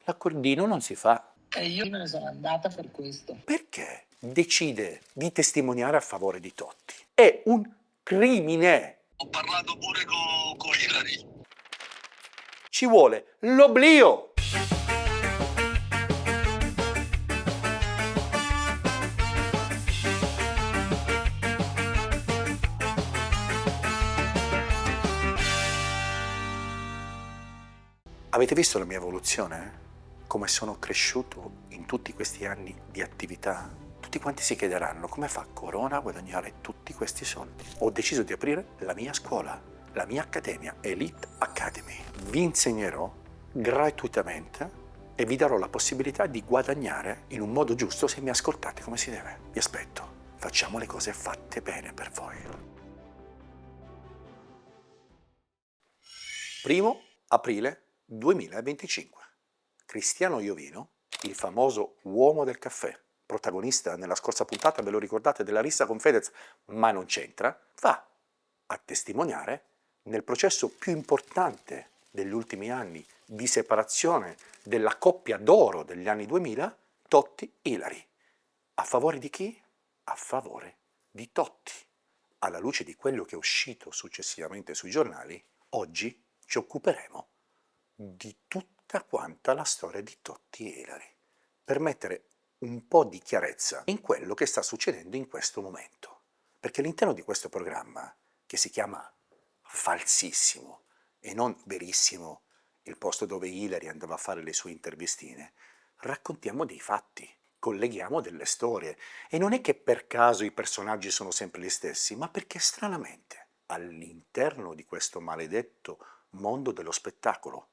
L'accordino non si fa. E io me ne sono andata per questo. Perché decide di testimoniare a favore di Totti? È un crimine. Ho parlato pure con Hillary. Ci vuole l'oblio. Avete visto la mia evoluzione? Come sono cresciuto in tutti questi anni di attività? Tutti quanti si chiederanno come fa Corona a guadagnare tutti questi soldi. Ho deciso di aprire la mia scuola, la mia accademia, Elite Academy. Vi insegnerò gratuitamente e vi darò la possibilità di guadagnare in un modo giusto se mi ascoltate come si deve. Vi aspetto. Facciamo le cose fatte bene per voi. 1 aprile 2025. Cristiano Iovino, il famoso uomo del caffè, protagonista nella scorsa puntata, ve lo ricordate, della rissa con Fedez, ma non c'entra, va a testimoniare nel processo più importante degli ultimi anni di separazione della coppia d'oro degli anni 2000, Totti-Hillary. A favore di chi? A favore di Totti. Alla luce di quello che è uscito successivamente sui giornali, oggi ci occuperemo di tutta quanta la storia di Totti e Hillary, per mettere un po' di chiarezza in quello che sta succedendo in questo momento. Perché all'interno di questo programma, che si chiama Falsissimo e non Verissimo, il posto dove Hillary andava a fare le sue intervistine, raccontiamo dei fatti, colleghiamo delle storie, e non è che per caso i personaggi sono sempre gli stessi, ma perché stranamente all'interno di questo maledetto mondo dello spettacolo,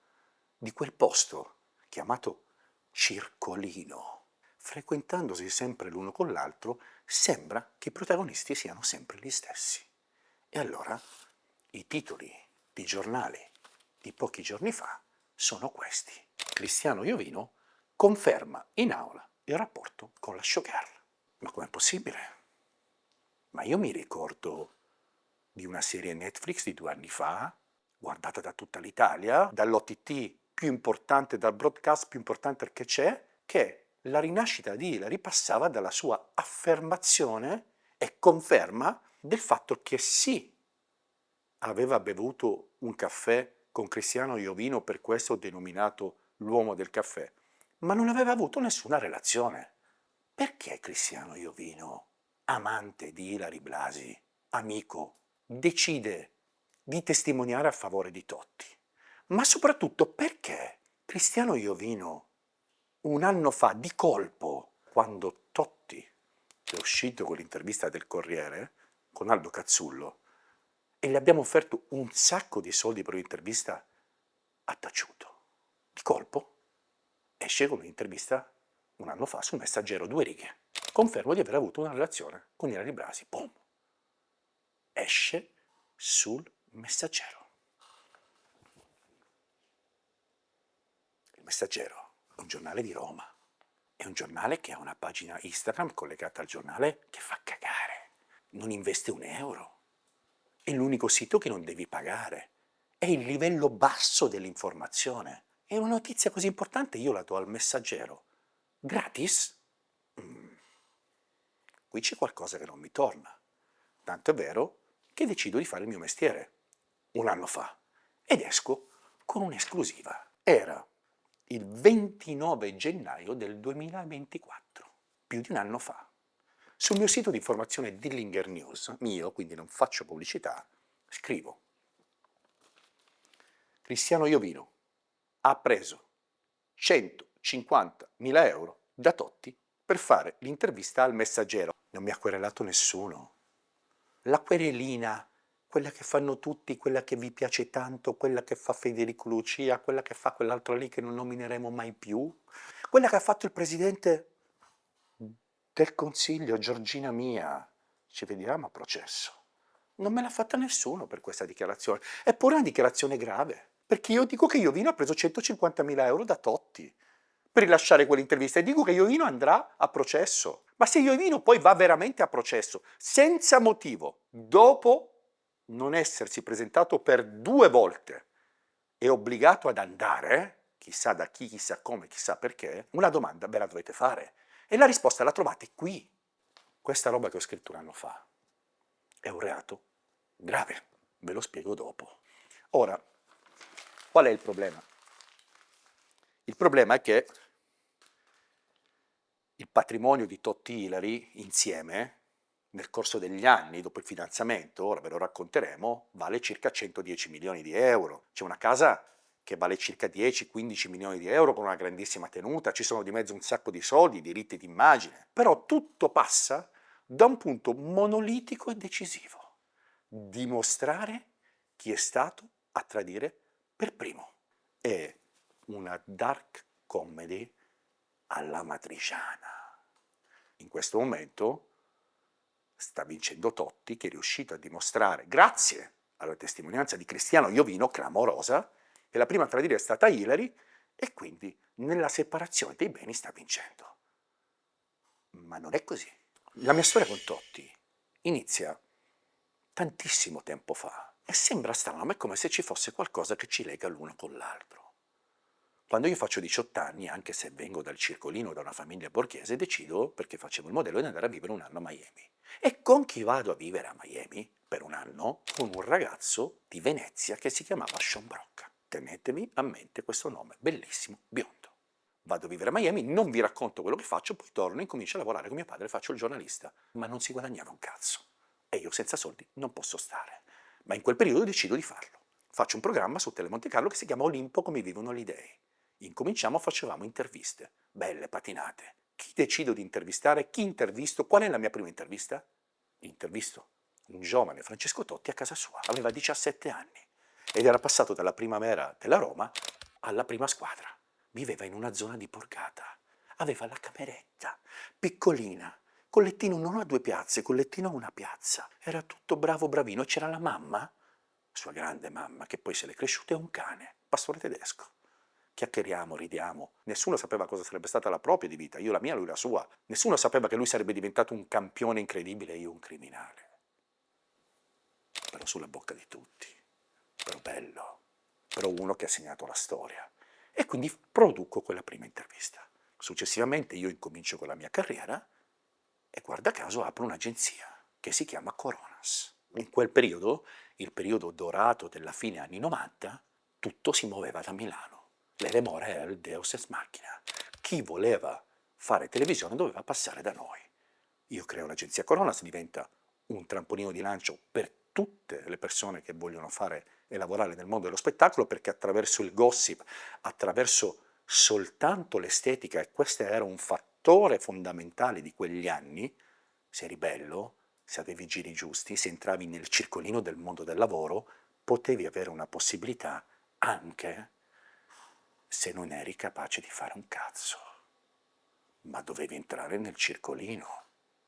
di quel posto chiamato circolino, frequentandosi sempre l'uno con l'altro, sembra che i protagonisti siano sempre gli stessi. E allora i titoli di giornali di pochi giorni fa sono questi. Cristiano Iovino conferma in aula il rapporto con la showgirl. Ma com'è possibile? Ma io mi ricordo di una serie Netflix di 2 anni fa, guardata da tutta l'Italia, dall'OTT più importante, dal broadcast più importante che c'è, che la rinascita di Hillary passava dalla sua affermazione e conferma del fatto che sì, aveva bevuto un caffè con Cristiano Iovino, per questo denominato l'uomo del caffè, ma non aveva avuto nessuna relazione. Perché Cristiano Iovino, amante di Ilary Blasi, amico, decide di testimoniare a favore di Totti? Ma soprattutto perché Cristiano Iovino, un anno fa, di colpo, quando Totti è uscito con l'intervista del Corriere, con Aldo Cazzullo, e gli abbiamo offerto un sacco di soldi per un'intervista, ha taciuto. Di colpo esce con un'intervista un anno fa sul Messaggero, 2 righe. Confermo di aver avuto una relazione con Ilary Blasi. Boom! Esce sul Messaggero. Il Messaggero è un giornale di Roma. È un giornale che ha una pagina Instagram collegata al giornale che fa cagare. Non investe un euro. È l'unico sito che non devi pagare. È il livello basso dell'informazione. E una notizia così importante io la do al Messaggero. Gratis? Qui c'è qualcosa che non mi torna. Tanto è vero che decido di fare il mio mestiere. Un anno fa. Ed esco con un'esclusiva. Era il 29 gennaio del 2024, più di un anno fa. Sul mio sito di informazione Dillinger News, mio, quindi non faccio pubblicità, scrivo: Cristiano Iovino ha preso 150.000 euro da Totti per fare l'intervista al Messaggero. Non mi ha querelato nessuno. La querelina, quella che fanno tutti, quella che vi piace tanto, quella che fa Federico Lucia, quella che fa quell'altro lì che non nomineremo mai più, quella che ha fatto il presidente del Consiglio, Giorgina Mia, ci vediamo a processo. Non me l'ha fatta nessuno per questa dichiarazione. Eppure è una dichiarazione grave, perché io dico che Iovino ha preso 150.000 euro da Totti per rilasciare quell'intervista e dico che Iovino andrà a processo. Ma se Iovino poi va veramente a processo, senza motivo, dopo non essersi presentato per 2 volte, è obbligato ad andare, chissà da chi, chissà come, chissà perché, una domanda ve la dovete fare. E la risposta la trovate qui. Questa roba che ho scritto un anno fa è un reato grave, ve lo spiego dopo. Ora, qual è il problema? Il problema è che il patrimonio di Totti Hillary insieme, nel corso degli anni, dopo il fidanzamento, ora ve lo racconteremo, vale circa 110 milioni di euro. C'è una casa che vale circa 10-15 milioni di euro con una grandissima tenuta, ci sono di mezzo un sacco di soldi, diritti d'immagine. Però tutto passa da un punto monolitico e decisivo: dimostrare chi è stato a tradire per primo. È una dark comedy alla matriciana. In questo momento sta vincendo Totti, che è riuscito a dimostrare, grazie alla testimonianza di Cristiano Iovino, clamorosa, che la prima a tradire è stata Hillary, e quindi nella separazione dei beni sta vincendo. Ma non è così. La mia storia con Totti inizia tantissimo tempo fa e sembra strano, ma è come se ci fosse qualcosa che ci lega l'uno con l'altro. Quando io faccio 18 anni, anche se vengo dal circolino, da una famiglia borghese, decido, perché facevo il modello, di andare a vivere un anno a Miami. E con chi vado a vivere a Miami per un anno? Con un ragazzo di Venezia che si chiamava Sean Brocca. Tenetevi a mente questo nome, bellissimo, biondo. Vado a vivere a Miami, non vi racconto quello che faccio, poi torno e incomincio a lavorare con mio padre, faccio il giornalista. Ma non si guadagnava un cazzo. E io senza soldi non posso stare. Ma in quel periodo decido di farlo. Faccio un programma su Telemonte Carlo che si chiama Olimpo come vivono gli dei. Incominciamo, facevamo interviste, belle, patinate. Chi decido di intervistare? Chi intervisto? Qual è la mia prima intervista? Intervisto un giovane Francesco Totti a casa sua, aveva 17 anni ed era passato dalla primavera della Roma alla prima squadra. Viveva in una zona di borgata, aveva la cameretta, piccolina, col lettino non a 2 piazze, col lettino a 1 piazza. Era tutto bravo, bravino, e c'era la mamma, sua grande mamma, che poi se l'è cresciuta, e un cane, pastore tedesco. Chiacchieriamo, ridiamo, nessuno sapeva cosa sarebbe stata la propria di vita, io la mia, lui la sua. Nessuno sapeva che lui sarebbe diventato un campione incredibile e io un criminale. Però sulla bocca di tutti, però bello, però uno che ha segnato la storia. E quindi produco quella prima intervista. Successivamente io incomincio con la mia carriera e guarda caso apro un'agenzia che si chiama Coronas. In quel periodo, il periodo dorato della fine anni 90, tutto si muoveva da Milano. L'Elemora era il Deus ex machina. Chi voleva fare televisione doveva passare da noi. Io creo l'agenzia Coronas, diventa un trampolino di lancio per tutte le persone che vogliono fare e lavorare nel mondo dello spettacolo, perché attraverso il gossip, attraverso soltanto l'estetica, e questo era un fattore fondamentale di quegli anni, se eri bello, se avevi i giri giusti, se entravi nel circolino del mondo del lavoro, potevi avere una possibilità anche se non eri capace di fare un cazzo. Ma dovevi entrare nel circolino,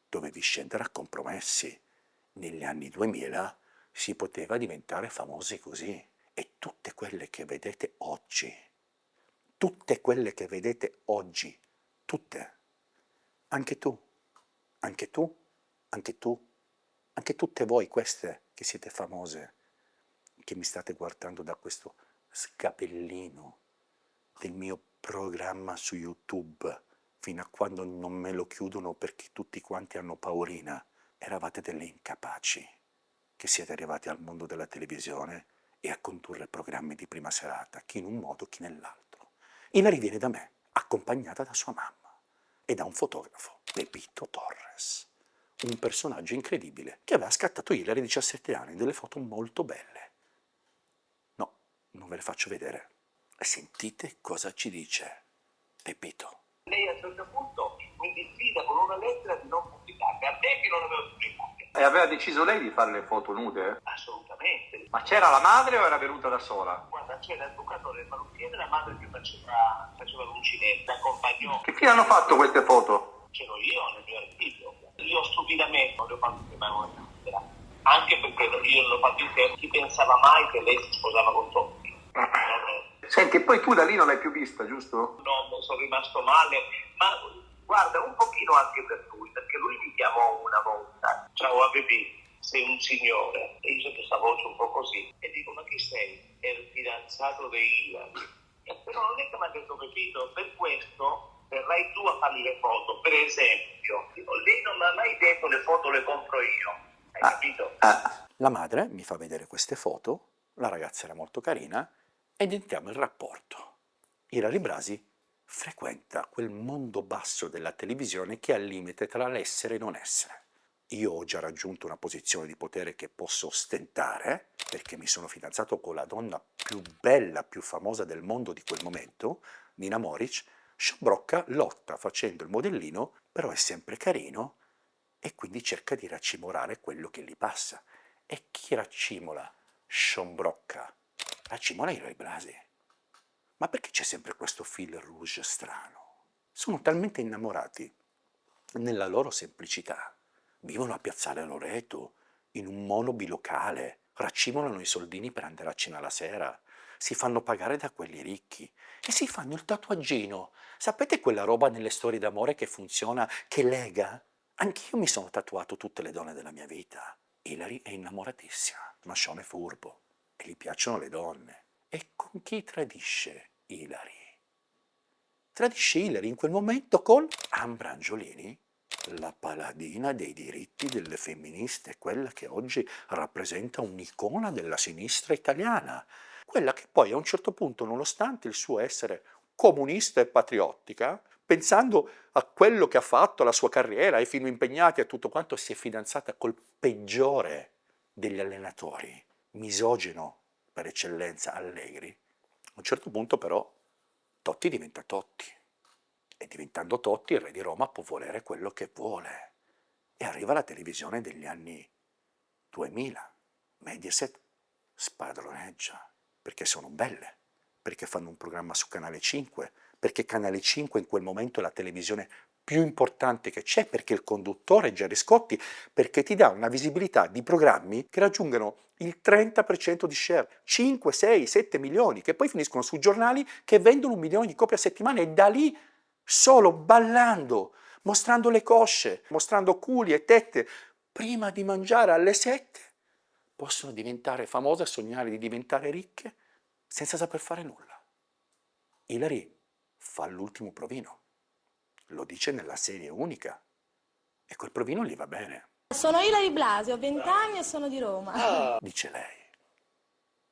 dovevi scendere a compromessi. Negli anni 2000 si poteva diventare famosi così. E tutte quelle che vedete oggi, tutte, anche tu, anche tu, anche tu, anche tutte voi queste che siete famose, che mi state guardando da questo sgabellino del mio programma su YouTube, fino a quando non me lo chiudono perché tutti quanti hanno paurina, eravate delle incapaci, che siete arrivati al mondo della televisione e a condurre programmi di prima serata, chi in un modo, chi nell'altro. Hillary viene da me, accompagnata da sua mamma e da un fotografo, Pepito Torres, un personaggio incredibile che aveva scattato Hillary a 17 anni, delle foto molto belle. No, non ve le faccio vedere. Sentite cosa ci dice Pepito. Lei a un certo punto mi diffida con una lettera di non pubblicarle, a me che non avevo pubblicato. E aveva deciso lei di fare le foto nude? Assolutamente. Ma c'era la madre o era venuta da sola? Guarda, c'era il bucatore del parrucchiere e la madre che faceva l'uncinetto, accompagnò. Che fine hanno fatto queste foto? C'ero io nel mio archivio. Io stupidamente non le ho fatto firmare una lettera, anche perché io l'ho fatto in tempo. Chi pensava mai che lei si sposava con Totti? Senti, e poi tu da lì non l'hai più vista, giusto? No, sono rimasto male, ma guarda, un pochino anche per lui, perché lui mi chiamò una volta. Ciao ABB, sei un signore. E io sento questa voce un po' così e dico, ma chi sei? È il fidanzato di Hillary. Però non è che mi ha detto, capito, per questo verrai tu a farmi le foto, per esempio. Lei non mi ha mai detto le foto le compro io, hai capito? La madre mi fa vedere queste foto, la ragazza era molto carina, ed entriamo in rapporto. Ilary Blasi frequenta quel mondo basso della televisione che è al limite tra l'essere e non essere. Io ho già raggiunto una posizione di potere che posso ostentare, perché mi sono fidanzato con la donna più bella, più famosa del mondo di quel momento, Nina Moric. Sciombrocca lotta facendo il modellino, però è sempre carino e quindi cerca di raccimolare quello che gli passa. E chi raccimola Sciombrocca? Raccimola Ilary Blasi. Ma perché c'è sempre questo fil rouge strano? Sono talmente innamorati nella loro semplicità. Vivono a Piazzale Loreto, in un mono bilocale, raccimolano i soldini per andare a cena la sera, si fanno pagare da quelli ricchi e si fanno il tatuaggino. Sapete quella roba nelle storie d'amore che funziona, che lega? Anch'io mi sono tatuato tutte le donne della mia vita. Ilary è innamoratissima, ma Sean è furbo e gli piacciono le donne. E con chi tradisce Ilary? Tradisce Ilary in quel momento con Ambra Angiolini, la paladina dei diritti delle femministe, quella che oggi rappresenta un'icona della sinistra italiana, quella che poi a un certo punto, nonostante il suo essere comunista e patriottica, pensando a quello che ha fatto, alla sua carriera, ai film impegnati e a tutto quanto, si è fidanzata col peggiore degli allenatori, misogino per eccellenza, Allegri. A un certo punto però Totti diventa Totti e diventando Totti il re di Roma può volere quello che vuole e arriva la televisione degli anni 2000, Mediaset spadroneggia perché sono belle, perché fanno un programma su Canale 5, perché Canale 5 in quel momento è la televisione più importante che c'è, perché il conduttore è Gerry Scotti, perché ti dà una visibilità di programmi che raggiungono il 30% di share, 5, 6, 7 milioni, che poi finiscono sui giornali che vendono 1 milione di copie a settimana e da lì, solo ballando, mostrando le cosce, mostrando culi e tette, prima di mangiare alle 7, possono diventare famose e sognare di diventare ricche senza saper fare nulla. Ilary fa l'ultimo provino, lo dice nella serie unica e quel provino gli va bene. Sono Ilary Blasi, ho 20 anni e sono di Roma. Dice lei.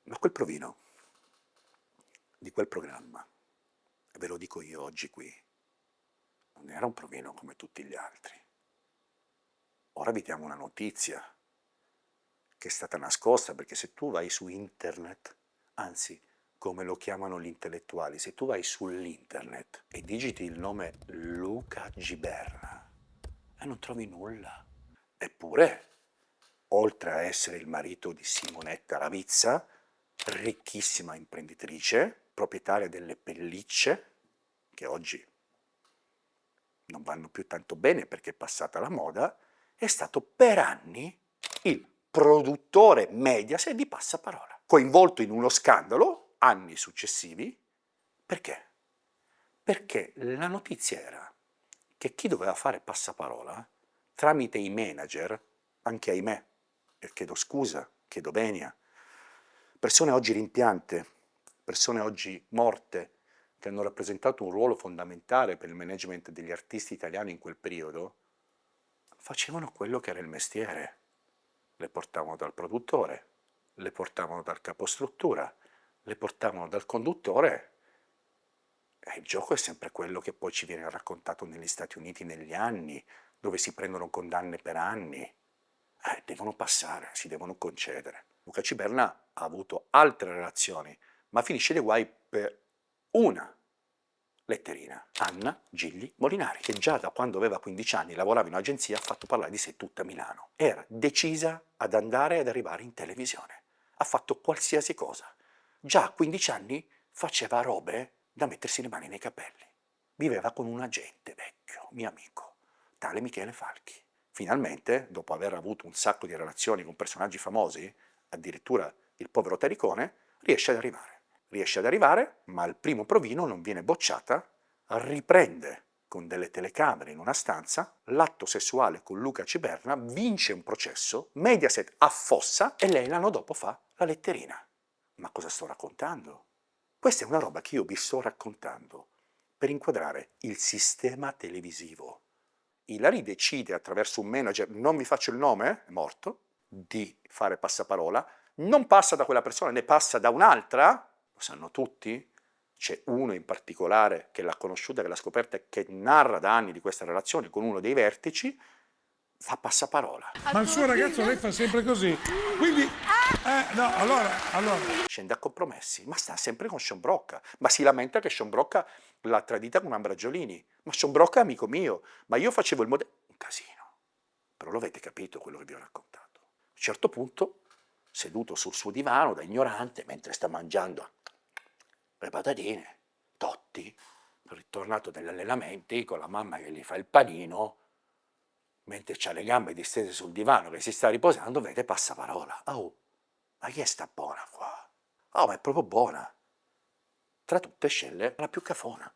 Ma quel provino di quel programma, e ve lo dico io oggi qui, non era un provino come tutti gli altri. Ora vi diamo una notizia che è stata nascosta, perché se tu vai su internet, anzi, come lo chiamano gli intellettuali, se tu vai sull'internet e digiti il nome Luca Giberna, non trovi nulla. Eppure, oltre a essere il marito di Simonetta Ravizza, ricchissima imprenditrice, proprietaria delle pellicce, che oggi non vanno più tanto bene perché è passata la moda, è stato per anni il produttore Mediaset di Passaparola, coinvolto in uno scandalo anni successivi. Perché? Perché la notizia era che chi doveva fare Passaparola, tramite i manager, anche ahimè, e chiedo scusa, chiedo venia, persone oggi rimpiante, persone oggi morte, che hanno rappresentato un ruolo fondamentale per il management degli artisti italiani in quel periodo, facevano quello che era il mestiere. Le portavano dal produttore, le portavano dal capostruttura, le portavano dal conduttore. E il gioco è sempre quello che poi ci viene raccontato negli Stati Uniti negli anni, dove si prendono condanne per anni. Devono passare, si devono concedere. Luca Ciberna ha avuto altre relazioni, ma finisce nei guai per una letterina, Anna Gigli Molinari, che già da quando aveva 15 anni lavorava in un'agenzia, ha fatto parlare di sé tutta Milano. Era decisa ad andare ad arrivare in televisione. Ha fatto qualsiasi cosa. Già a 15 anni faceva robe da mettersi le mani nei capelli. Viveva con un agente vecchio, mio amico, tale Michele Falchi. Finalmente, dopo aver avuto un sacco di relazioni con personaggi famosi, addirittura il povero Taricone, riesce ad arrivare. Riesce ad arrivare, ma al primo provino non viene bocciata, riprende con delle telecamere in una stanza l'atto sessuale con Luca Ciberna, vince un processo, Mediaset affossa e lei l'anno dopo fa la letterina. Ma cosa sto raccontando? Questa è una roba che io vi sto raccontando per inquadrare il sistema televisivo. Ilary decide attraverso un manager, non vi faccio il nome, è morto, di fare passaparola, non passa da quella persona, ne passa da un'altra, lo sanno tutti, c'è uno in particolare che l'ha conosciuta, che l'ha scoperta e che narra da anni di questa relazione con uno dei vertici, fa passaparola. Ma il suo ragazzo lei fa sempre così, quindi... no, allora... Scende a compromessi, ma sta sempre con Sean Brocca, ma si lamenta che Sean Brocca l'ha tradita con Ambragiolini, ma Sean Brocca è amico mio, ma io facevo il modello... Un casino, però lo avete capito quello che vi ho raccontato. A un certo punto, seduto sul suo divano da ignorante, mentre sta mangiando le patatine, Totti, ritornato dagli allenamenti con la mamma che gli fa il panino, mentre c'ha le gambe distese sul divano che si sta riposando, vede passaparola. Oh, ma chi è sta buona qua? Oh, ma è proprio buona. Tra tutte sceglie la più cafona,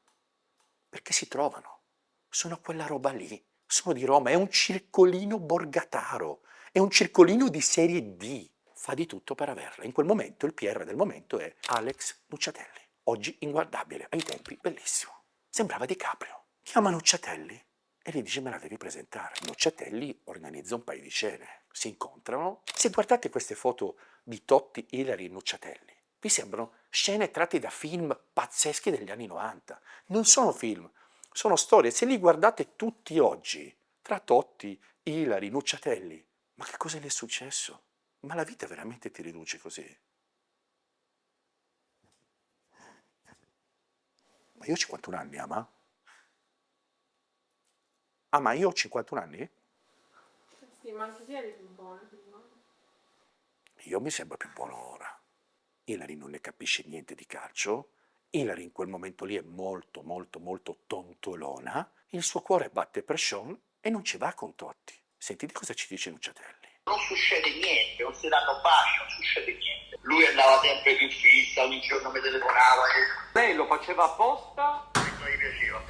perché si trovano. Sono quella roba lì, sono di Roma, è un circolino borgataro, è un circolino di serie D. Fa di tutto per averla. In quel momento il PR del momento è Alex Nucciatelli. Oggi inguardabile, ai tempi bellissimo. Sembrava DiCaprio. Chiama Nucciatelli e gli dice: me la devi presentare. Nucciatelli organizza un paio di scene, si incontrano. Se guardate queste foto di Totti, Ilary e Nucciatelli, vi sembrano scene tratte da film pazzeschi degli anni 90. Non sono film, sono storie. Se li guardate tutti oggi, tra Totti, Ilary, Nucciatelli, ma che cosa gli è successo? Ma la vita veramente ti riduce così? Ma io ho 51 anni, Ama? Ah, ma io ho 51 anni? Sì, ma anche te eri più buona prima. Io mi sembra più buono ora. Ilary non ne capisce niente di calcio. Ilary in quel momento lì è molto, molto, molto tontolona. Il suo cuore batte per Sean e non ci va con Totti. Sentite cosa ci dice Nucciatelli. Non succede niente, non si danno baci, non succede niente. Lui andava sempre più in fissa, ogni giorno mi telefonava e Lei lo faceva apposta? non gli piaceva.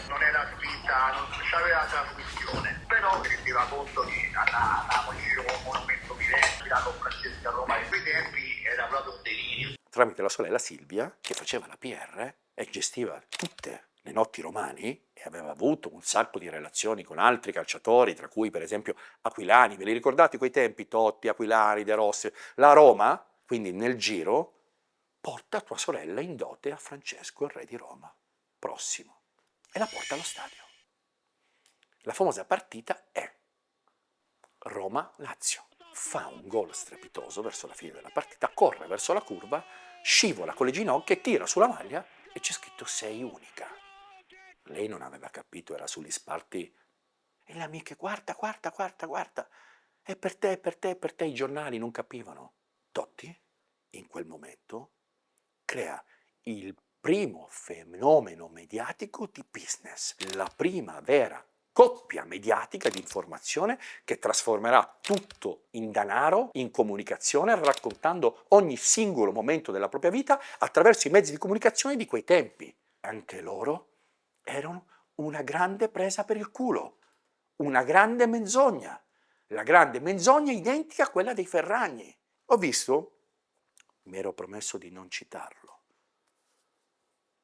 Non era spinta, non c'aveva trasmissione, però si rendeva conto che andavamo in giro con un monumento vivente, con Francesca a Roma, e quei tempi era proprio un delirio. Tramite la sorella Silvia, che faceva la PR e gestiva tutte le notti romani e aveva avuto un sacco di relazioni con altri calciatori, tra cui per esempio Aquilani. Ve li ricordate quei tempi? Totti, Aquilani, De Rossi. La Roma, quindi nel giro, porta tua sorella in dote a Francesco, il re di Roma, prossimo, e la porta allo stadio. La famosa partita è Roma-Lazio. Fa un gol strepitoso verso la fine della partita, corre verso la curva, scivola con le ginocchia e tira sulla maglia e c'è scritto sei unica. Lei non aveva capito, era sugli spalti. E le amiche, guarda, guarda, guarda, guarda, è per te, è per te, è per te. I giornali non capivano. Totti, in quel momento, crea il primo fenomeno mediatico di business, la prima vera coppia mediatica di informazione che trasformerà tutto in denaro, in comunicazione, raccontando ogni singolo momento della propria vita attraverso i mezzi di comunicazione di quei tempi. Anche loro erano una grande presa per il culo, una grande menzogna, la grande menzogna identica a quella dei Ferragni. Ho visto, mi ero promesso di non citarlo.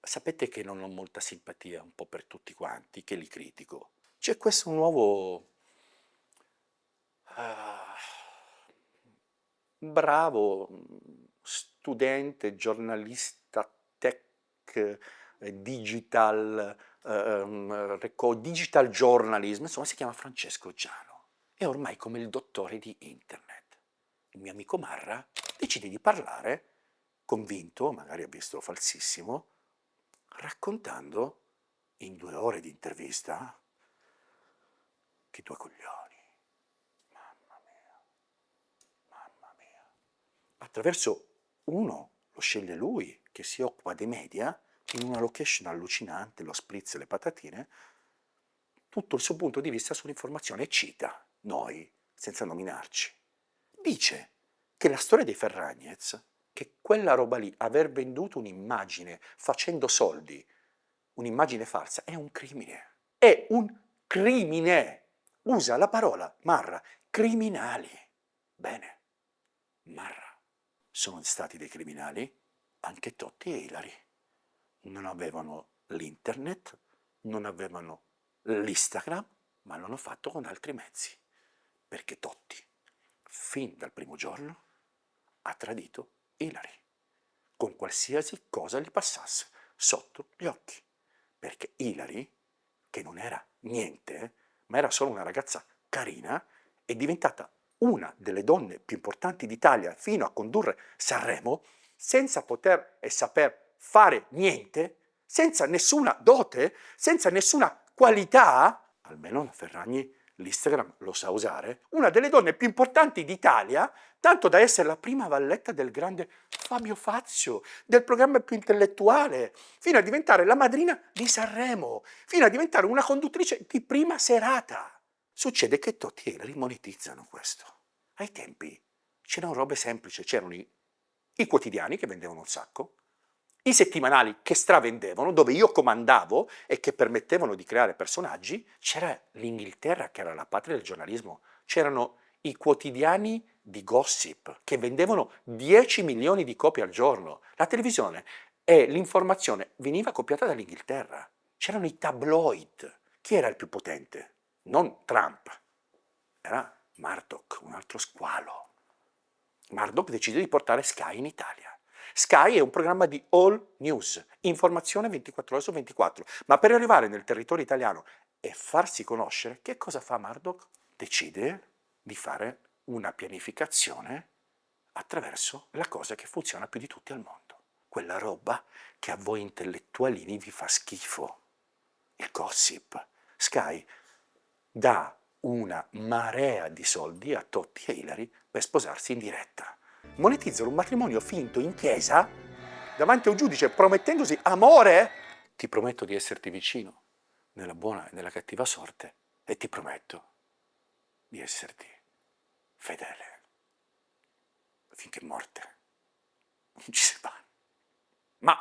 Sapete che non ho molta simpatia un po' per tutti quanti, che li critico. C'è questo nuovo bravo studente, giornalista tech, digital, digital journalism, insomma si chiama Francesco Giano. È ormai come il dottore di internet. Il mio amico Marra decide di parlare, convinto, magari ha visto falsissimo, raccontando in 2 ore di intervista che 2 coglioni, mamma mia, attraverso uno, lo sceglie lui, che si occupa dei media, in una location allucinante, lo spritz e le patatine, tutto il suo punto di vista sull'informazione, e cita noi, senza nominarci. Dice che la storia dei Ferragnez, che quella roba lì, aver venduto un'immagine facendo soldi, un'immagine falsa, è un crimine. È un crimine. Usa la parola, Marra, criminali. Bene, Marra, sono stati dei criminali? anche Totti e Ilari non avevano l'internet, non avevano l'Instagram, ma l'hanno fatto con altri mezzi, perché Totti, fin dal primo giorno, ha tradito Ilari, con qualsiasi cosa gli passasse sotto gli occhi, perché Ilari, che non era niente, ma era solo una ragazza carina, è diventata una delle donne più importanti d'Italia fino a condurre Sanremo, senza poter e saper fare niente, senza nessuna dote, senza nessuna qualità, almeno la Ferragni l'Instagram lo sa usare, una delle donne più importanti d'Italia, tanto da essere la prima valletta del grande Fabio Fazio, del programma più intellettuale, fino a diventare la madrina di Sanremo, fino a diventare una conduttrice di prima serata. Succede che Totti e Ilari monetizzano questo. Ai tempi c'erano robe semplici, c'erano i quotidiani che vendevano un sacco, i settimanali che stravendevano, dove io comandavo e che permettevano di creare personaggi, c'era l'Inghilterra che era la patria del giornalismo, c'erano i quotidiani di gossip che vendevano 10 milioni di copie al giorno, la televisione e l'informazione veniva copiata dall'Inghilterra, c'erano i tabloid. Chi era il più potente? Non Trump, era Murdoch, un altro squalo. Murdoch decide di portare Sky in Italia. Sky è un programma di all news, informazione 24 ore su 24, ma per arrivare nel territorio italiano e farsi conoscere, che cosa fa Murdoch? Decide di fare una pianificazione attraverso la cosa che funziona più di tutti al mondo, quella roba che a voi intellettualini vi fa schifo, il gossip. Sky dà una marea di soldi a Totti e Ilari per sposarsi in diretta. Monetizzano un matrimonio finto in chiesa davanti a un giudice promettendosi amore. Ti prometto di esserti vicino nella buona e nella cattiva sorte e ti prometto di esserti fedele finché morte non ci separa. Ma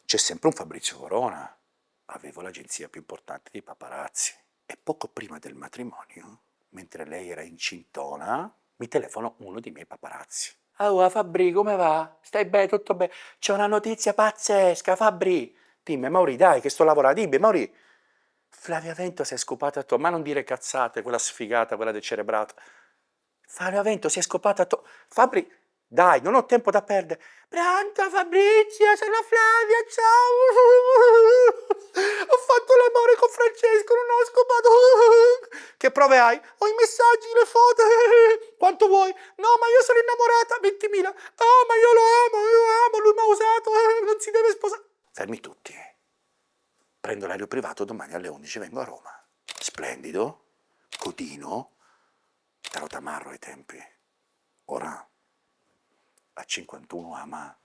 c'è sempre un Fabrizio Corona. Avevo l'agenzia più importante di paparazzi e poco prima del matrimonio, mentre lei era incintona, mi telefonò uno dei miei paparazzi. Allora Fabri, come va? Stai bene? Tutto bene? C'è una notizia pazzesca, Fabri! Dimmi, Mauri, dai, che sto lavorando. Dimmi, Mauri. Flavia Vento si è scopata a ma non dire cazzate, quella sfigata, quella decerebrata. Flavia Vento si è scopata a Fabri, dai, non ho tempo da perdere. Pronto Fabrizio, sono Flavia, ciao! Ho fatto l'amore con Francesco, non ho scopato. Che prove hai? Ho i messaggi, le foto. Quanto vuoi? No, ma io sono innamorata, 20.000. Oh, ma io lo amo, lui mi ha usato, non si deve sposare. Fermi tutti. Prendo l'aereo privato, domani alle 11 vengo a Roma. Splendido, codino, ero tamarro ai tempi. Ora a 51 ama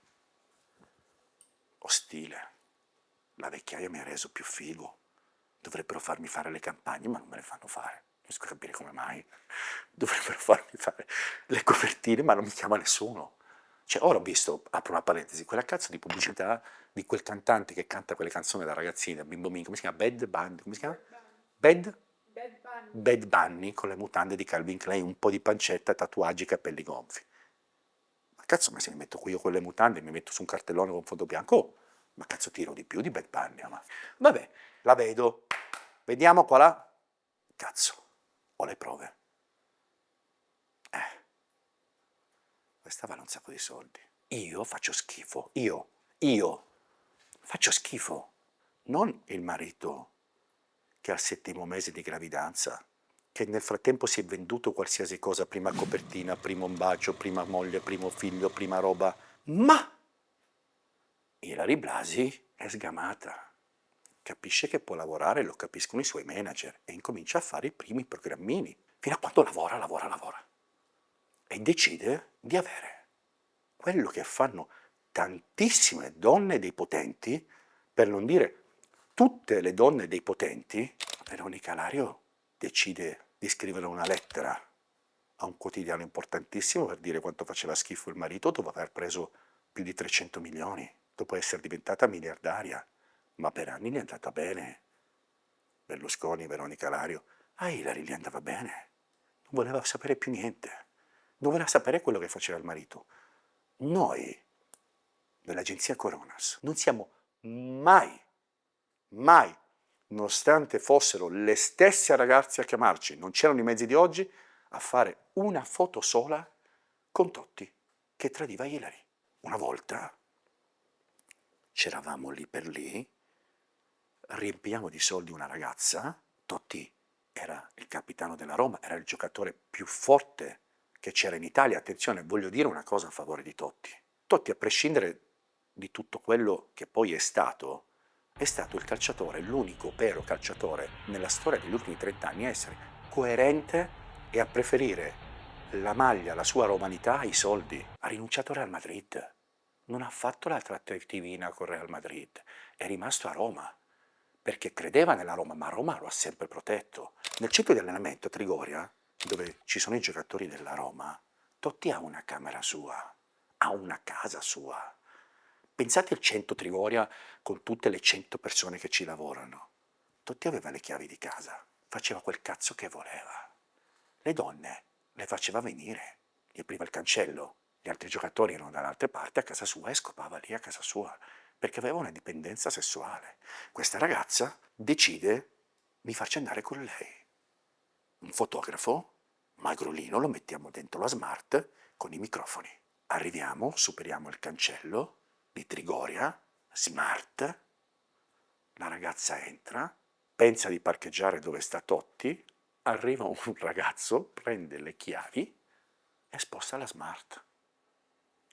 ostile. La vecchiaia mi ha reso più figo. Dovrebbero farmi fare le campagne, ma non me le fanno fare. Non riesco a capire come mai. Dovrebbero farmi fare le copertine, ma non mi chiama nessuno. Cioè, ora ho visto, apro una parentesi, quella cazzo di pubblicità di quel cantante che canta quelle canzoni da ragazzina, bimbo minco, come si chiama? Bad Bunny, come si chiama? Bad Bunny, con le mutande di Calvin Klein, un po' di pancetta, tatuaggi, capelli gonfi. Ma cazzo, ma se mi metto qui io con le mutande, mi metto su un cartellone con fondo bianco, ma cazzo tiro di più di Bad Bunny, ma. Vabbè, la vedo. Vediamo qual ha. Cazzo, ho le prove. Questa vale un sacco di soldi. Io faccio schifo. Io faccio schifo. Non il marito che al 7° mese di gravidanza, che nel frattempo si è venduto qualsiasi cosa, prima copertina, primo un bacio, prima moglie, primo figlio, prima roba, ma Ilari Blasi è sgamata, capisce che può lavorare, lo capiscono i suoi manager e incomincia a fare i primi programmini, fino a quando lavora e decide di avere quello che fanno tantissime donne dei potenti, per non dire tutte le donne dei potenti. Veronica Lario decide di scrivere una lettera a un quotidiano importantissimo per dire quanto faceva schifo il marito dopo aver preso più di 300 milioni, dopo essere diventata miliardaria, ma per anni gli è andata bene. Berlusconi, Veronica Lario, a Ilari gli andava bene, non voleva sapere più niente, non voleva sapere quello che faceva il marito. Noi dell'agenzia Coronas. Non siamo mai, nonostante fossero le stesse ragazze a chiamarci, non c'erano i mezzi di oggi, a fare una foto sola con Totti che tradiva Hillary. Una volta c'eravamo lì per lì, riempiamo di soldi una ragazza, Totti era il capitano della Roma, era il giocatore più forte che c'era in Italia. Attenzione, voglio dire una cosa a favore di Totti. Totti, a prescindere di tutto quello che poi è stato il calciatore, l'unico vero calciatore nella storia degli ultimi 30 anni a essere coerente e a preferire la maglia, la sua romanità ai soldi. Ha rinunciato al Real Madrid, non ha fatto la trattativina con Real Madrid, è rimasto a Roma perché credeva nella Roma, ma Roma lo ha sempre protetto. Nel centro di allenamento a Trigoria, dove ci sono i giocatori della Roma, Totti ha una camera sua, ha una casa sua. Pensate al centro Trigoria con tutte le 100 persone che ci lavorano. Totti aveva le chiavi di casa, faceva quel cazzo che voleva. Le donne le faceva venire, gli apriva il cancello, gli altri giocatori erano dall'altra parte a casa sua e scopava lì a casa sua, perché aveva una dipendenza sessuale. Questa ragazza decide di farci andare con lei. Un fotografo, magrolino, lo mettiamo dentro la Smart con i microfoni. Arriviamo, superiamo il cancello di Trigoria, Smart, la ragazza entra, pensa di parcheggiare dove sta Totti, arriva un ragazzo, prende le chiavi e sposta la Smart.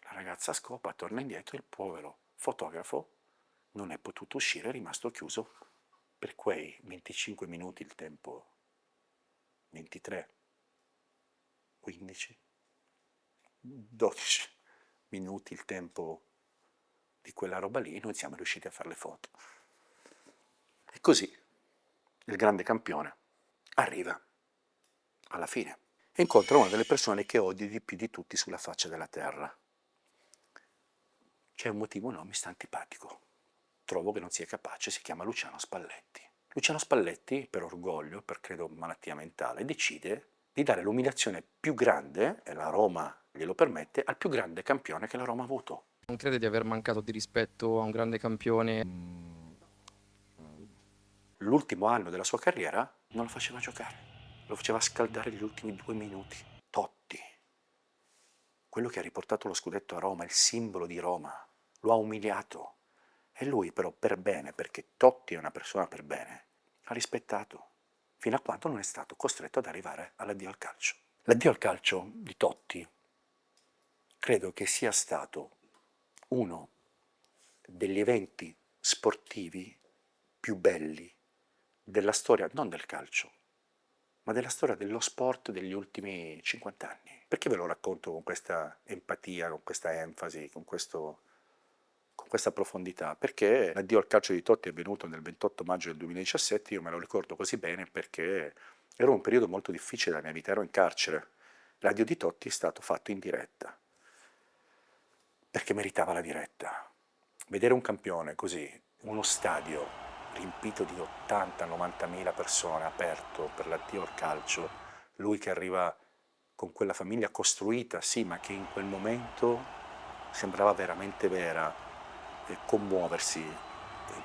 La ragazza scopa, torna indietro, il povero fotografo non è potuto uscire, è rimasto chiuso per quei 25 minuti, il tempo 23, 15, 12 minuti il tempo di quella roba lì, noi siamo riusciti a fare le foto. E così il grande campione arriva alla fine e incontra una delle persone che odi di più di tutti sulla faccia della terra. C'è un motivo, no, mi sta antipatico. Trovo che non sia capace, si chiama Luciano Spalletti. Luciano Spalletti, per orgoglio, per credo malattia mentale, decide di dare l'umiliazione più grande, e la Roma glielo permette, al più grande campione che la Roma ha avuto. Non crede di aver mancato di rispetto a un grande campione? L'ultimo anno della sua carriera non lo faceva giocare, lo faceva scaldare gli ultimi 2 minuti. Totti, quello che ha riportato lo scudetto a Roma, il simbolo di Roma, lo ha umiliato. E lui però per bene, perché Totti è una persona per bene, ha rispettato, fino a quando non è stato costretto ad arrivare all'addio al calcio. L'addio al calcio di Totti credo che sia stato uno degli eventi sportivi più belli della storia, non del calcio, ma della storia dello sport degli ultimi 50 anni. Perché ve lo racconto con questa empatia, con questa enfasi, con questa profondità? Perché l'addio al calcio di Totti è avvenuto nel 28 maggio del 2017, io me lo ricordo così bene perché era un periodo molto difficile della mia vita, ero in carcere. L'addio di Totti è stato fatto in diretta, perché meritava la diretta. Vedere un campione così, uno stadio riempito di 80-90 mila persone, aperto per l'addio al calcio, lui che arriva con quella famiglia costruita, sì, ma che in quel momento sembrava veramente vera, commuoversi,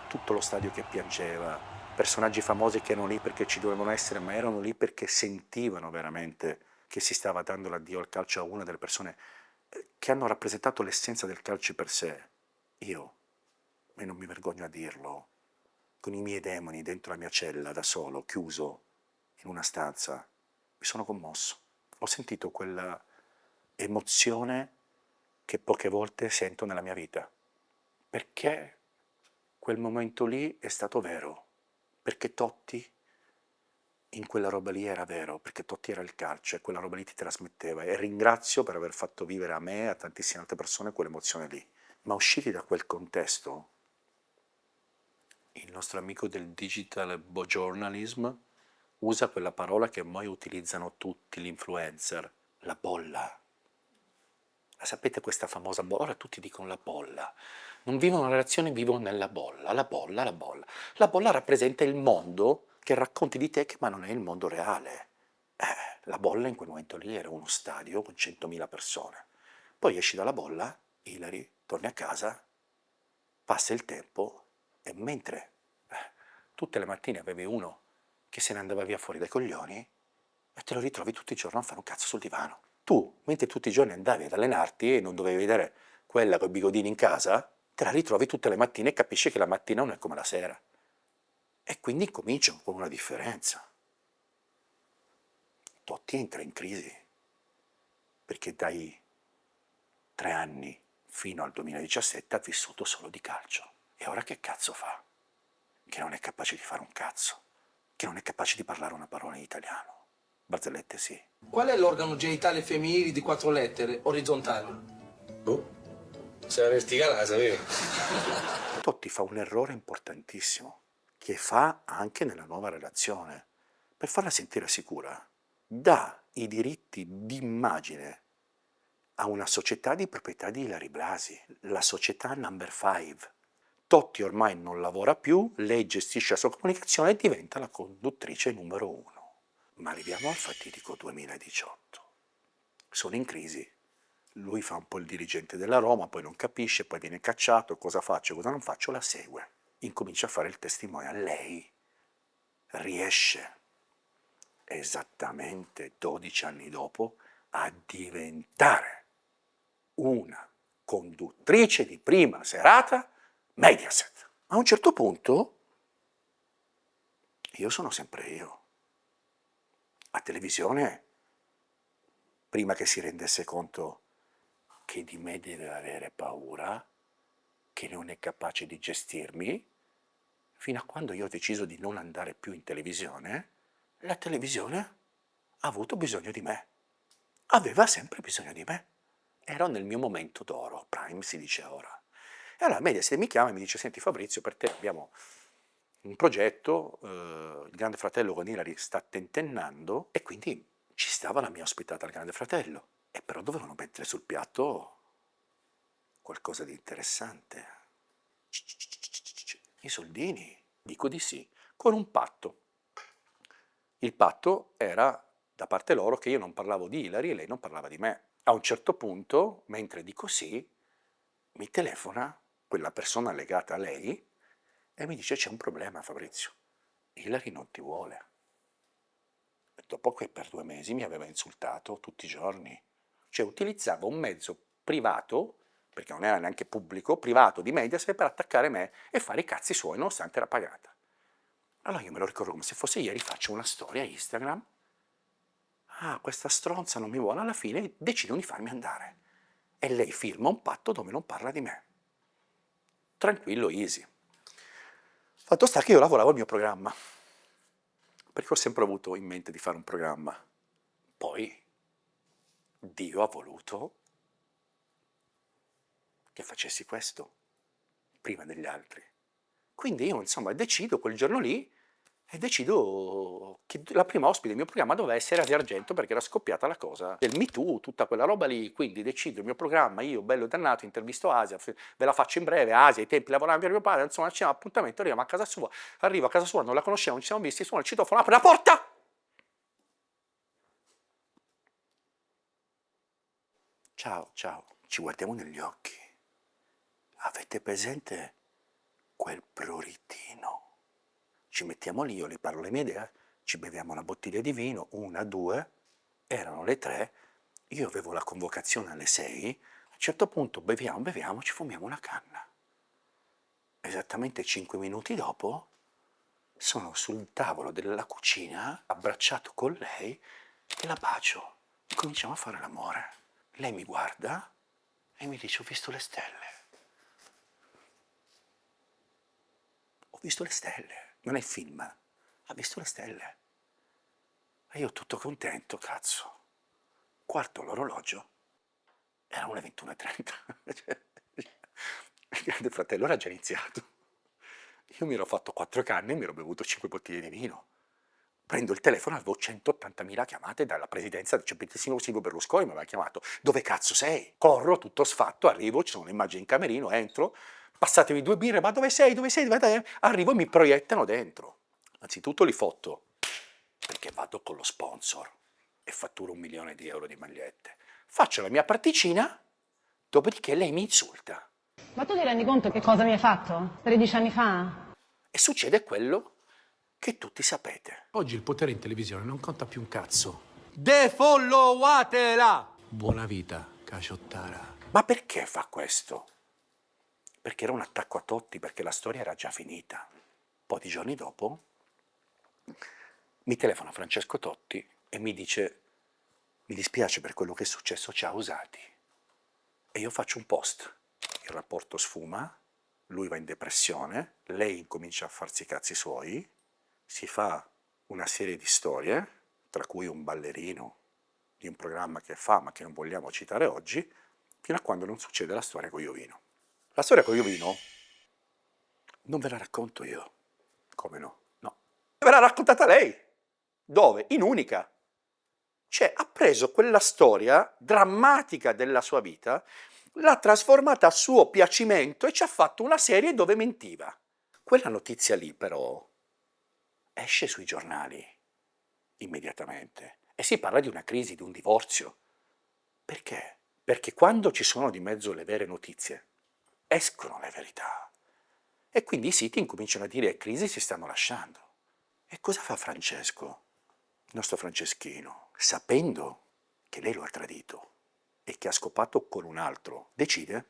tutto lo stadio che piangeva, personaggi famosi che erano lì perché ci dovevano essere, ma erano lì perché sentivano veramente che si stava dando l'addio al calcio a una delle persone che hanno rappresentato l'essenza del calcio per sé. Io, e non mi vergogno a dirlo, con i miei demoni dentro la mia cella, da solo, chiuso in una stanza, mi sono commosso. Ho sentito quella emozione che poche volte sento nella mia vita, perché quel momento lì è stato vero, perché Totti in quella roba lì era vero, perché Totti era il calcio e quella roba lì ti trasmetteva, e ringrazio per aver fatto vivere a me e a tantissime altre persone quell'emozione lì. Ma usciti da quel contesto, il nostro amico del digital journalism usa quella parola che ormai utilizzano tutti gli influencer, la bolla. La sapete questa famosa bolla? Ora tutti dicono la bolla. Non vivono una relazione, vivono nella bolla. La bolla, la bolla. La bolla rappresenta il mondo che racconti di te, ma non è il mondo reale. La bolla in quel momento lì era uno stadio con 100.000 persone. Poi esci dalla bolla, Hillary, torni a casa Passa il tempo e mentre tutte le mattine avevi uno che se ne andava via fuori dai coglioni e te lo ritrovi tutti i giorni a fare un cazzo sul divano. Tu, mentre tutti i giorni andavi ad allenarti e non dovevi vedere quella con i bigodini in casa, te la ritrovi tutte le mattine e capisci che la mattina non è come la sera. E quindi cominciano con una differenza. Totti entra in crisi, perché dai 3 anni fino al 2017 ha vissuto solo di calcio. E ora che cazzo fa? Che non è capace di fare un cazzo, che non è capace di parlare una parola in italiano. Barzellette sì. Qual è l'organo genitale femminile di 4 lettere, orizzontale? Boh, se la verticale la sapevo. Totti fa un errore importantissimo, che fa anche nella nuova relazione. Per farla sentire sicura, dà i diritti d'immagine a una società di proprietà di Ilary Blasi, la società Number 5. Totti ormai non lavora più, lei gestisce la sua comunicazione e diventa la conduttrice numero 1. Ma arriviamo al fatidico 2018. Sono in crisi. Lui fa un po' il dirigente della Roma, poi non capisce, poi viene cacciato, cosa faccio, cosa non faccio, la segue. Incomincia a fare il testimonial. Lei riesce, esattamente 12 anni dopo, a diventare una conduttrice di prima serata Mediaset. A un certo punto, io sono sempre io. A televisione, prima che si rendesse conto che di me deve avere paura, che non è capace di gestirmi, fino a quando io ho deciso di non andare più in televisione, la televisione ha avuto bisogno di me. Aveva sempre bisogno di me. Ero nel mio momento d'oro, prime si dice ora. E allora Mediaset mi chiama e mi dice: senti Fabrizio, per te abbiamo un progetto, il Grande Fratello con Ilary sta tentennando e quindi ci stava la mia ospitata al Grande Fratello. E però dovevano mettere sul piatto qualcosa di interessante. I soldini. Dico di sì, con un patto. Il patto era da parte loro che io non parlavo di Ilary e lei non parlava di me. A un certo punto, mentre dico sì, mi telefona quella persona legata a lei e mi dice: c'è un problema Fabrizio, Ilary non ti vuole. E dopo che per 2 mesi mi aveva insultato tutti i giorni. Cioè utilizzava un mezzo privato, perché non era neanche pubblico, privato di Mediaset per attaccare me e fare i cazzi suoi nonostante era pagata. Allora io me lo ricordo come se fosse ieri, faccio una storia a Instagram. Ah, questa stronza non mi vuole, alla fine decidono di farmi andare. E lei firma un patto dove non parla di me. Tranquillo, easy. Fatto sta che io lavoravo al mio programma, perché ho sempre avuto in mente di fare un programma. Poi Dio ha voluto che facessi questo prima degli altri. Quindi io insomma decido quel giorno lì e decido che la prima ospite del mio programma doveva essere Asia Argento, perché era scoppiata la cosa del Me Too, tutta quella roba lì. Quindi decido il mio programma, io bello dannato, intervisto Asia, ve la faccio in breve. Asia, ai tempi lavorava per mio padre, insomma c'è un appuntamento, arrivo a casa sua, non la conoscevo, non ci siamo visti, suona il citofono, apre la porta! Ciao, ci guardiamo negli occhi. Avete presente quel prurito? Ci mettiamo lì, io le parlo le mie idee, ci beviamo una bottiglia di vino, 1, 2, erano le 3, io avevo la convocazione alle 6, a un certo punto beviamo, ci fumiamo una canna. Esattamente 5 minuti dopo sono sul tavolo della cucina, abbracciato con lei, e la bacio, e cominciamo a fare l'amore. Lei mi guarda e mi dice: ho visto le stelle. Ho visto le stelle. Non è film, ha visto le stelle. E io tutto contento, cazzo. Guardo l'orologio, erano le 21:30. Il Grande Fratello era già iniziato. Io mi ero fatto 4 canne e mi ero bevuto 5 bottiglie di vino. Prendo il telefono, avevo 180.000 chiamate dalla presidenza del Silvio Berlusconi, mi aveva chiamato. Dove cazzo sei? Corro, tutto sfatto, arrivo, ci sono le immagini in camerino, entro, passatemi 2 birre, ma dove sei? Dove sei? Arrivo e mi proiettano dentro. Anzitutto li fotto, perché vado con lo sponsor e fatturo 1 milione di euro di magliette. Faccio la mia particina, dopodiché lei mi insulta. Ma tu ti rendi conto che cosa mi hai fatto 13 anni fa? E succede quello che tutti sapete. Oggi il potere in televisione non conta più un cazzo. Defollowatela! Buona vita, caciottara. Ma perché fa questo? Perché era un attacco a Totti, perché la storia era già finita. Poi di giorni dopo mi telefona Francesco Totti e mi dice: mi dispiace per quello che è successo, ci ha usati. E io faccio un post. Il rapporto sfuma, lui va in depressione, lei incomincia a farsi i cazzi suoi, si fa una serie di storie, tra cui un ballerino di un programma che fa, ma che non vogliamo citare oggi, fino a quando non succede la storia con Iovino. La storia con Iovino non ve la racconto io. Come no? No. Ve l'ha raccontata lei. Dove? In Unica. Cioè, ha preso quella storia drammatica della sua vita, l'ha trasformata a suo piacimento e ci ha fatto una serie dove mentiva. Quella notizia lì, però, esce sui giornali immediatamente e si parla di una crisi, di un divorzio. Perché? Perché quando ci sono di mezzo le vere notizie, escono le verità. E quindi i siti incominciano a dire: crisi, si stanno lasciando. E cosa fa Francesco, il nostro Franceschino, sapendo che lei lo ha tradito e che ha scopato con un altro, decide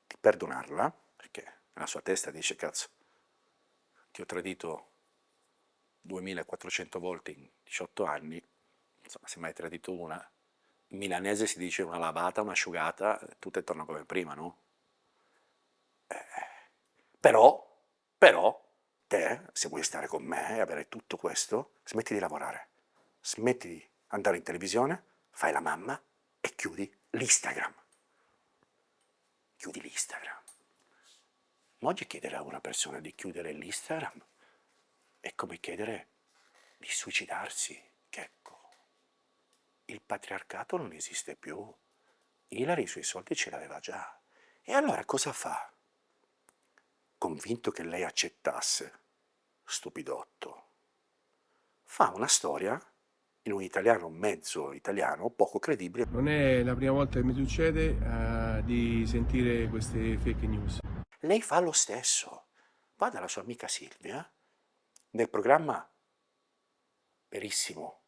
di perdonarla, perché nella sua testa dice: cazzo, ti ho tradito 2400 volte in 18 anni, insomma, se mai hai tradito una, in milanese si dice una lavata, un'asciugata, tutto è torna come prima, no? Però, te, se vuoi stare con me e avere tutto questo, smetti di lavorare, smetti di andare in televisione, fai la mamma e chiudi l'Instagram. Chiudi l'Instagram. Ma oggi chiedere a una persona di chiudere l'Instagram è come chiedere di suicidarsi. Che ecco, il patriarcato non esiste più. Hillary i suoi soldi ce l'aveva già. E allora cosa fa? Convinto che lei accettasse, stupidotto, fa una storia in un italiano mezzo italiano, poco credibile. Non è la prima volta che mi succede di sentire queste fake news. Lei fa lo stesso. Va dalla sua amica Silvia, nel programma Verissimo,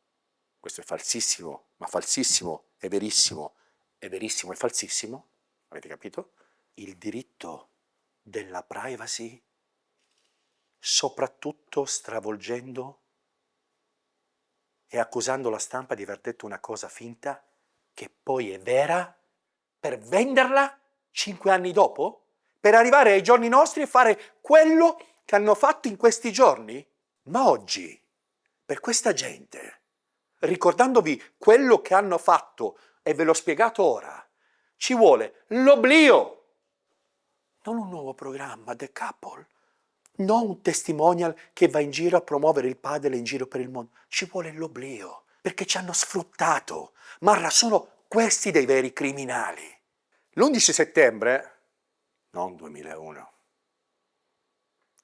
questo è falsissimo, ma falsissimo è verissimo è falsissimo, avete capito? Il diritto della privacy, soprattutto stravolgendo e accusando la stampa di aver detto una cosa finta che poi è vera, per venderla 5 anni dopo, per arrivare ai giorni nostri e fare quello che hanno fatto in questi giorni. Ma oggi, per questa gente, ricordandovi quello che hanno fatto, e ve l'ho spiegato ora, ci vuole l'oblio. Non un nuovo programma, The Couple, non un testimonial che va in giro a promuovere il padre in giro per il mondo. Ci vuole l'oblio, perché ci hanno sfruttato. Marra, sono questi dei veri criminali. L'11 settembre, non 2001,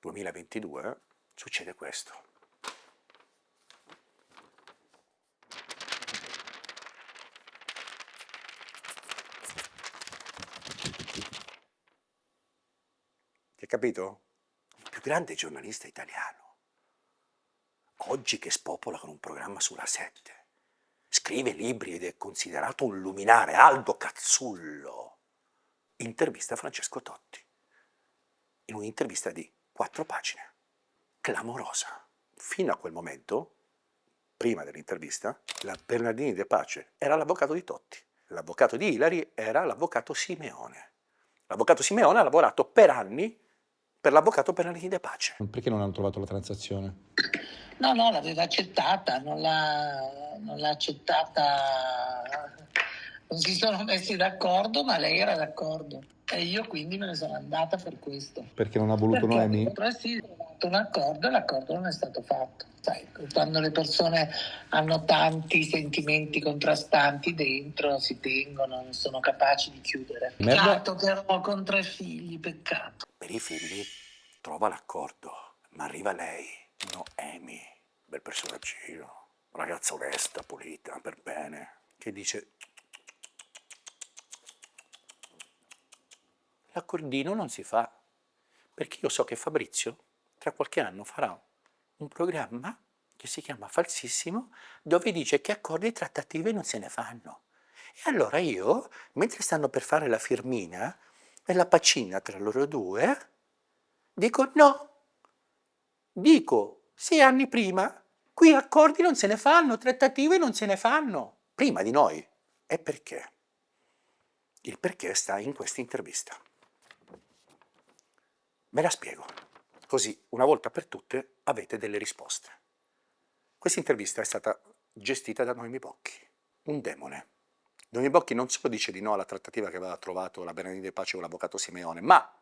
2022, succede questo. Hai capito? Il più grande giornalista italiano, oggi che spopola con un programma sulla 7, scrive libri ed è considerato un luminare, Aldo Cazzullo, intervista Francesco Totti, in un'intervista di 4 pagine, clamorosa. Fino a quel momento, prima dell'intervista, la Bernardini De Pace era l'avvocato di Totti, l'avvocato di Hillary era l'avvocato Simeone. L'avvocato Simeone ha lavorato per anni per l'avvocato Bernardini De Pace. Perché non hanno trovato la transazione? No, l'aveva accettata, non l'ha accettata, non si sono messi d'accordo, ma lei era d'accordo. E io quindi me ne sono andata per questo. Perché non ha voluto Noemi? Perché sì, ho fatto un accordo e l'accordo non è stato fatto. Sai, quando le persone hanno tanti sentimenti contrastanti dentro, si tengono, non sono capaci di chiudere. Peccato però con 3 figli, peccato. Per i figli trova l'accordo, ma arriva lei, Noemi, bel personaggino, ragazza onesta, pulita, per bene, che dice: l'accordino non si fa, perché io so che Fabrizio tra qualche anno farà un programma che si chiama Falsissimo, dove dice che accordi e trattative non se ne fanno. E allora io, mentre stanno per fare la firmina e la pacina tra loro due, dico no, dico 6 anni prima, qui accordi non se ne fanno, trattative non se ne fanno, prima di noi. E perché? Il perché sta in questa intervista. Ve la spiego, così una volta per tutte avete delle risposte. Questa intervista è stata gestita da Noemi Bocchi, un demone. Noemi Bocchi non solo dice di no alla trattativa che aveva trovato la Bernardini Pace con l'avvocato Simeone, ma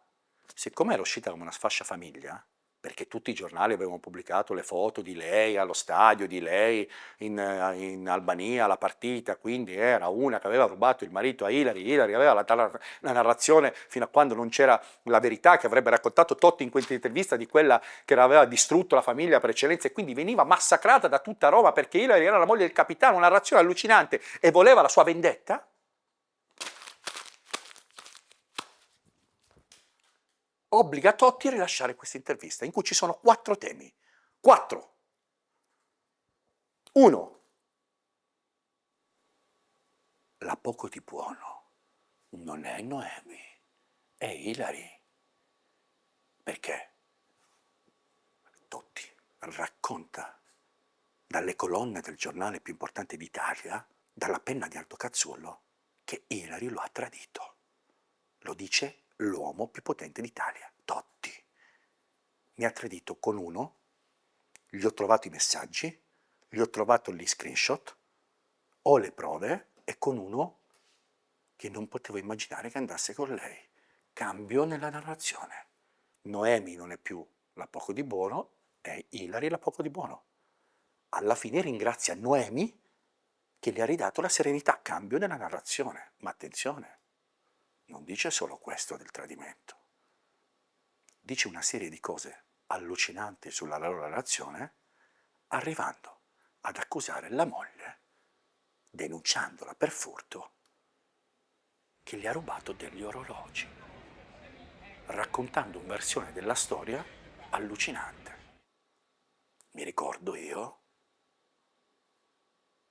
siccome era uscita come una sfascia famiglia, perché tutti i giornali avevano pubblicato le foto di lei allo stadio, di lei in Albania alla partita, quindi era una che aveva rubato il marito a Ilari aveva la narrazione fino a quando non c'era la verità, che avrebbe raccontato Totti in questa intervista di quella che aveva distrutto la famiglia per eccellenza e quindi veniva massacrata da tutta Roma perché Ilari era la moglie del capitano, una narrazione allucinante e voleva la sua vendetta. Obbliga Totti a rilasciare questa intervista, in cui ci sono 4 temi. 4. 1. La poco di buono non è Noemi, è Ilari. Perché? Totti racconta dalle colonne del giornale più importante d'Italia, dalla penna di Aldo Cazzullo, che Ilari lo ha tradito. Lo dice l'uomo più potente d'Italia, Totti. Mi ha tradito con uno, gli ho trovato i messaggi, gli ho trovato gli screenshot, ho le prove e con uno che non potevo immaginare che andasse con lei. Cambio nella narrazione. Noemi non è più la poco di buono, è Ilari la poco di buono. Alla fine ringrazia Noemi che gli ha ridato la serenità, cambio nella narrazione. Ma attenzione, non dice solo questo del tradimento, dice una serie di cose allucinanti sulla loro relazione, arrivando ad accusare la moglie, denunciandola per furto, che gli ha rubato degli orologi, raccontando una versione della storia allucinante. Mi ricordo io,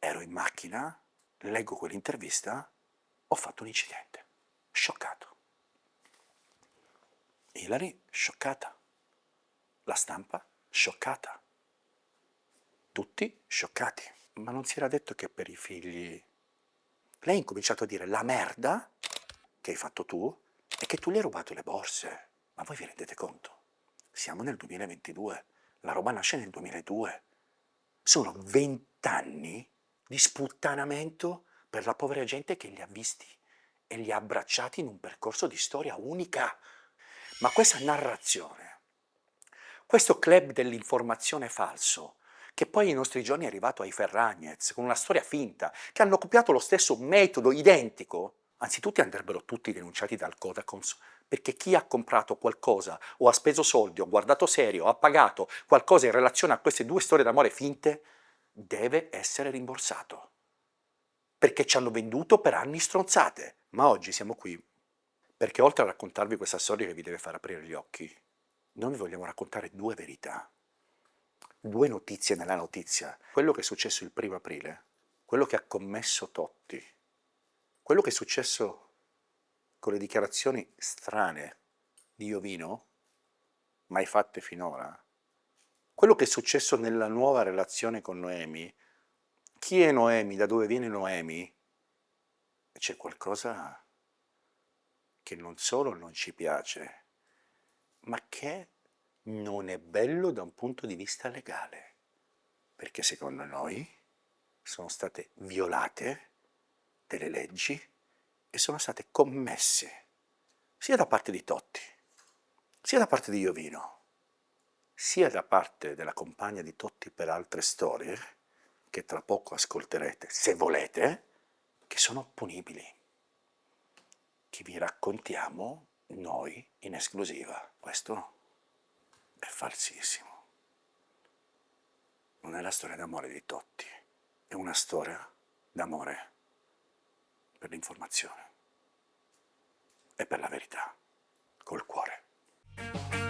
ero in macchina, leggo quell'intervista, ho fatto un incidente. Scioccato. Ilari, scioccata. La stampa, scioccata. Tutti scioccati. Ma non si era detto che per i figli... Lei ha incominciato a dire la merda che hai fatto tu e che tu gli hai rubato le borse. Ma voi vi rendete conto? Siamo nel 2022. La roba nasce nel 2002. Sono 20 anni di sputtanamento per la povera gente che li ha visti e li ha abbracciati in un percorso di storia unica. Ma questa narrazione, questo club dell'informazione falso, che poi nei nostri giorni è arrivato ai Ferragnez, con una storia finta, che hanno copiato lo stesso metodo identico, anzitutto andrebbero tutti denunciati dal Codacons, perché chi ha comprato qualcosa, o ha speso soldi, o guardato serio, o ha pagato qualcosa in relazione a queste 2 storie d'amore finte, deve essere rimborsato. Perché ci hanno venduto per anni stronzate. Ma oggi siamo qui perché oltre a raccontarvi questa storia che vi deve far aprire gli occhi, noi vi vogliamo raccontare 2 verità, 2 notizie nella notizia. Quello che è successo il 1° aprile, quello che ha commesso Totti, quello che è successo con le dichiarazioni strane di Iovino, mai fatte finora, quello che è successo nella nuova relazione con Noemi. Chi è Noemi? Da dove viene Noemi? C'è qualcosa che non solo non ci piace, ma che non è bello da un punto di vista legale, perché secondo noi sono state violate delle leggi e sono state commesse sia da parte di Totti, sia da parte di Iovino, sia da parte della compagna di Totti per altre storie, che tra poco ascolterete, se volete, che sono punibili, che vi raccontiamo noi in esclusiva. Questo è falsissimo. Non è la storia d'amore di Totti, è una storia d'amore per l'informazione e per la verità. col cuore.